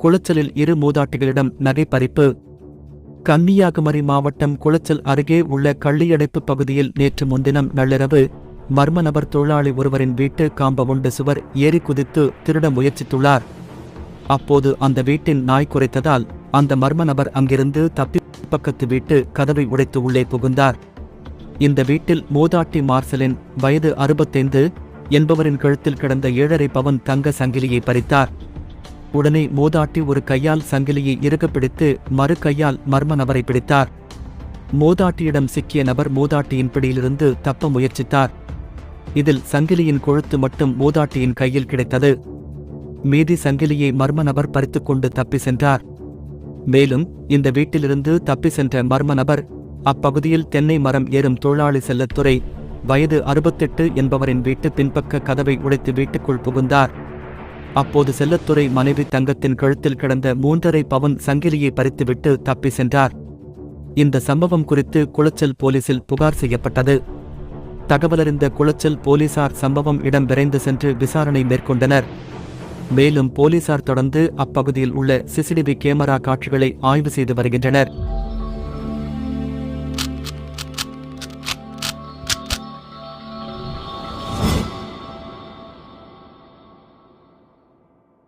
குளச்சலில் 2 மூதாட்டிகளிடம் நகை பறிப்பு. கன்னியாகுமரி மாவட்டம் குளச்சல் அருகே உள்ள கள்ளியடைப்பு பகுதியில் நேற்று முன்தினம் நள்ளிரவு மர்ம நபர் தொழிலாளி ஒருவரின் வீட்டு காம்பவுண்டு சுவர் ஏறி குதித்து திருட முயற்சித்துள்ளார். அப்போது அந்த வீட்டின் நாய் குரைத்ததால் அந்த மர்ம நபர் அங்கிருந்து தப்பி பக்கத்து வீட்டு கதவை உடைத்து உள்ளே புகுந்தார். இந்த வீட்டில் மூதாட்டி மார்சலின் வயது 65 என்பவரின் கழுத்தில் கிடந்த 7.5 பவுன் தங்க சங்கிலியை பறித்தார். உடனே மூதாட்டி ஒரு கையால் சங்கிலியை இறுக பிடித்து மறு கையால் மர்ம நபரை பிடித்தார். மூதாட்டியிடம் சிக்கிய நபர் மூதாட்டியின் பிடியிலிருந்து தப்ப முயற்சித்தார். இதில் சங்கிலியின் கொழுத்து மட்டும் மூதாட்டியின் கையில் கிடைத்தது. மீதி சங்கிலியை மர்ம நபர் பறித்துக்கொண்டு தப்பி சென்றார். மேலும் இந்த வீட்டிலிருந்து தப்பி சென்ற மர்ம நபர் அப்பகுதியில் தென்னை மரம் ஏறும் தொழிலாளி செல்லத்துறை வயது 68 என்பவரின் வீட்டு பின்பக்க கதவை உடைத்து வீட்டுக்குள் புகுந்தார். அப்போது செல்லத்துறை மனைவி தங்கத்தின் கழுத்தில் கிடந்த 3.5 பவுன் சங்கிலியை பறித்துவிட்டு தப்பி சென்றார். இந்த சம்பவம் குறித்து குளச்சல் போலீசில் புகார் செய்யப்பட்டது. தகவலறிந்த குளச்சல் போலீசார் சம்பவம் இடம் விரைந்து சென்று விசாரணை மேற்கொண்டனர். மேலும் போலீசார் தொடர்ந்து அப்பகுதியில் உள்ள சிசிடிவி கேமரா காட்சிகளை ஆய்வு செய்து வருகின்றனர்.